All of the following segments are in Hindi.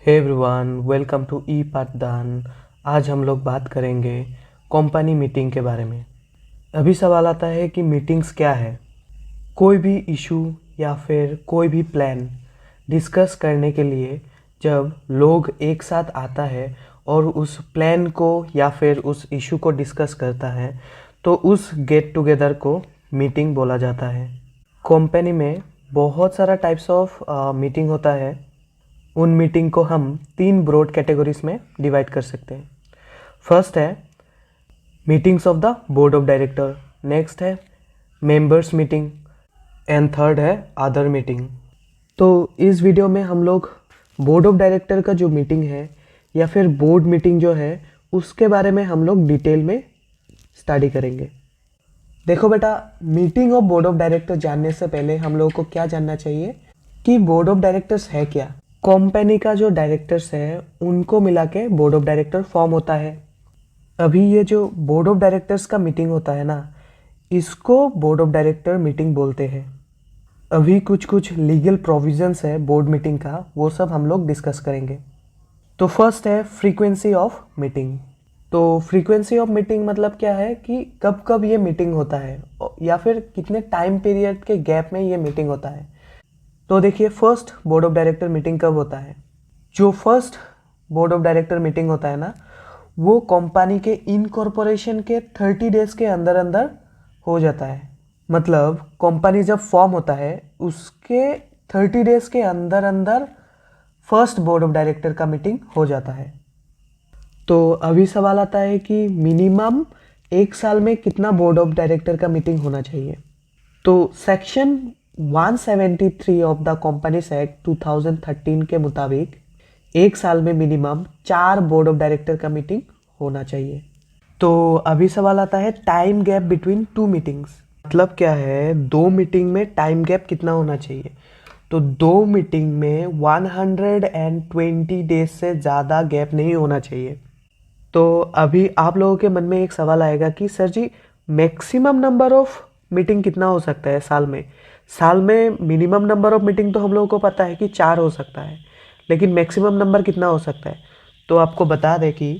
हे एवरीवन, वेलकम टू ई पाठदान। आज हम लोग बात करेंगे कंपनी मीटिंग के बारे में। अभी सवाल आता है कि मीटिंग्स क्या है। कोई भी इशू या फिर कोई भी प्लान डिस्कस करने के लिए जब लोग एक साथ आता है और उस प्लान को या फिर उस इशू को डिस्कस करता है तो उस गेट टुगेदर को मीटिंग बोला जाता है। कंपनी में बहुत सारा टाइप्स ऑफ मीटिंग होता है। उन मीटिंग को हम 3 ब्रॉड कैटेगरीज में डिवाइड कर सकते हैं। फर्स्ट है meetings of the board of director, next है मेंबर्स मीटिंग एंड थर्ड है अदर मीटिंग। तो इस वीडियो में हम लोग बोर्ड ऑफ डायरेक्टर का जो मीटिंग है या फिर बोर्ड मीटिंग जो है उसके बारे में हम लोग डिटेल में स्टडी करेंगे। देखो बेटा, meeting of board of director जानने से पहले हम लोगों को क्या जानना चाहिए कि बोर्ड ऑफ डायरेक्टर्स है क्या। कंपनी का जो डायरेक्टर्स है उनको मिला के बोर्ड ऑफ डायरेक्टर फॉर्म होता है। अभी ये जो बोर्ड ऑफ डायरेक्टर्स का मीटिंग होता है ना, इसको बोर्ड ऑफ डायरेक्टर मीटिंग बोलते हैं। अभी कुछ कुछ लीगल प्रोविजंस है बोर्ड मीटिंग का, वो सब हम लोग डिस्कस करेंगे। तो फर्स्ट है फ्रीक्वेंसी ऑफ मीटिंग। तो फ्रीक्वेंसी ऑफ मीटिंग मतलब क्या है कि कब कब ये मीटिंग होता है या फिर कितने टाइम पीरियड के गैप में ये मीटिंग होता है। तो देखिए, first board of director meeting कब होता है। जो first board of director meeting होता है ना, वो कंपनी के इनकॉर्पोरेशन के 30 डेज के अंदर अंदर हो जाता है। मतलब कंपनी जब फॉर्म होता है उसके 30 डेज के अंदर अंदर फर्स्ट बोर्ड ऑफ डायरेक्टर का मीटिंग हो जाता है। तो अभी सवाल आता है कि मिनिमम एक साल में कितना बोर्ड ऑफ डायरेक्टर का मीटिंग होना चाहिए। तो section 173 of the companies act 2013 के मुताबिक एक साल में मिनिमम 4 बोर्ड ऑफ डायरेक्टर का मीटिंग होना चाहिए। तो अभी सवाल आता है टाइम गैप बिटवीन 2 मीटिंग्स। मतलब क्या है, 2 मीटिंग में टाइम गैप कितना होना चाहिए। तो 2 मीटिंग में 120 डेज से ज़्यादा गैप नहीं होना चाहिए। तो अभी आप लोगों के मन में एक सवाल आएगा कि sir ji, maximum number of meeting कितना हो सकता है साल में। साल में मिनिमम नंबर ऑफ मीटिंग तो हम लोगों को पता है कि 4 हो सकता है, लेकिन मैक्सिमम नंबर कितना हो सकता है। तो आपको बता दें कि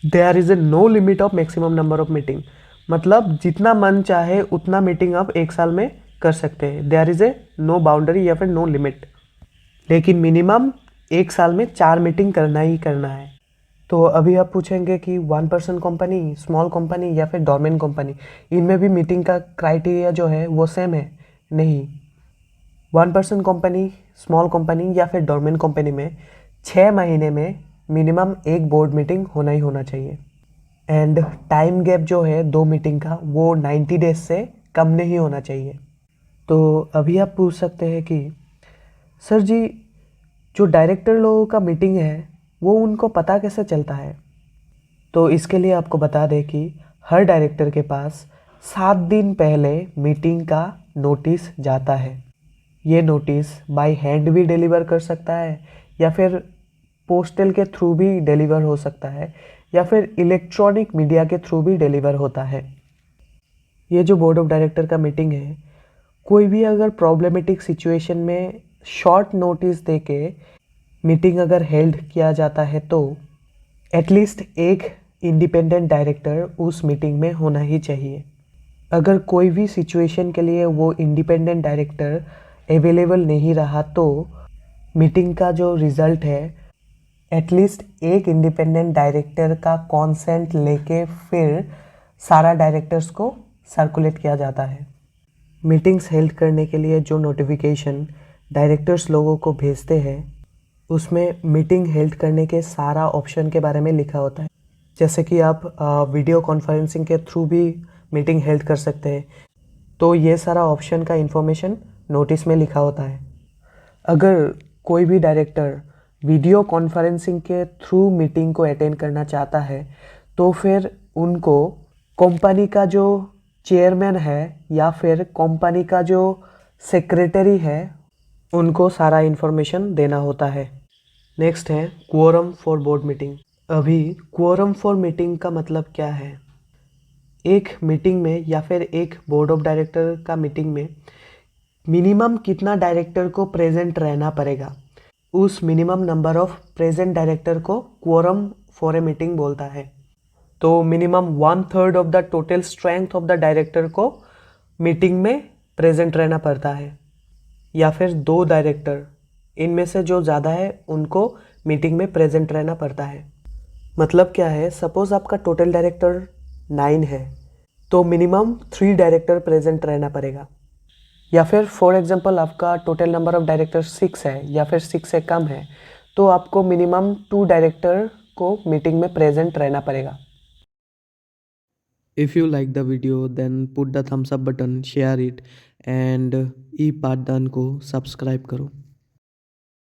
there is a no limit of maximum number of meeting. मतलब जितना मन चाहे उतना मीटिंग आप एक साल में कर सकते हैं। There is a no boundary या फिर नो लिमिट, लेकिन मिनिमम एक साल में 4 मीटिंग करना ही करना है। तो अभी आप पूछेंगे कि 1% कंपनी, स्मॉल कंपनी या फिर डोरमेंट कंपनी, इनमें भी मीटिंग का क्राइटेरिया जो है वो सेम है। नहीं, 1% कंपनी, स्मॉल कंपनी या फिर डोरमेंट कंपनी में 6 महीने में मिनिमम एक बोर्ड मीटिंग होना ही होना चाहिए। एंड टाइम गैप जो है 2 मीटिंग का वो 90 डेज से कम नहीं होना चाहिए। तो अभी आप पूछ सकते हैं कि सर जी, जो डायरेक्टर लोगों का मीटिंग है वो उनको पता कैसे चलता है। तो इसके लिए आपको बता दें कि हर डायरेक्टर के पास 7 दिन पहले मीटिंग का नोटिस जाता है। ये नोटिस बाय हैंड भी डिलीवर कर सकता है या फिर पोस्टल के थ्रू भी डिलीवर हो सकता है या फिर इलेक्ट्रॉनिक मीडिया के थ्रू भी डिलीवर होता है। ये जो बोर्ड ऑफ डायरेक्टर का मीटिंग है, कोई भी अगर प्रॉब्लमेटिक सिचुएशन में शॉर्ट नोटिस देके मीटिंग अगर हेल्ड किया जाता है तो एटलीस्ट एक इंडिपेंडेंट डायरेक्टर उस मीटिंग में होना ही चाहिए। अगर कोई भी सिचुएशन के लिए वो इंडिपेंडेंट डायरेक्टर अवेलेबल नहीं रहा तो मीटिंग का जो रिज़ल्ट है एटलीस्ट एक इंडिपेंडेंट डायरेक्टर का कॉन्सेंट लेके फिर सारा डायरेक्टर्स को सर्कुलेट किया जाता है। मीटिंग्स हेल्ड करने के लिए जो नोटिफिकेशन डायरेक्टर्स लोगों को भेजते हैं उसमें मीटिंग हेल्ड करने के सारा ऑप्शन के बारे में लिखा होता है। जैसे कि आप वीडियो कॉन्फ्रेंसिंग के थ्रू भी मीटिंग हेल्ड कर सकते हैं। तो ये सारा ऑप्शन का इन्फॉर्मेशन नोटिस में लिखा होता है। अगर कोई भी डायरेक्टर वीडियो कॉन्फ्रेंसिंग के थ्रू मीटिंग को अटेंड करना चाहता है तो फिर उनको कंपनी का जो चेयरमैन है या फिर कंपनी का जो सेक्रेटरी है उनको सारा इन्फॉर्मेशन देना होता है। नेक्स्ट है क्वोरम फॉर बोर्ड मीटिंग। अभी क्वोरम फॉर मीटिंग का मतलब क्या है। एक मीटिंग में या फिर एक बोर्ड ऑफ डायरेक्टर का मीटिंग में मिनिमम कितना डायरेक्टर को प्रेजेंट रहना पड़ेगा। उस minimum number of present director को क्वोरम फॉर ए मीटिंग बोलता है। तो minimum 1/3 of the total strength of the director को मीटिंग में प्रेजेंट रहना पड़ता है, या फिर 2 डायरेक्टर, इनमें से जो ज़्यादा है उनको मीटिंग में प्रेजेंट रहना पड़ता है। मतलब क्या है, सपोज आपका टोटल डायरेक्टर 9 है तो मिनिमम 3 डायरेक्टर प्रेजेंट रहना पड़ेगा। या फिर फॉर एग्जांपल आपका टोटल नंबर ऑफ डायरेक्टर 6 है या फिर 6 से कम है तो आपको मिनिमम 2 डायरेक्टर को मीटिंग में प्रेजेंट रहना पड़ेगा। If you like the video then put the thumbs up button, share it and e पाठदान को सब्सक्राइब करो।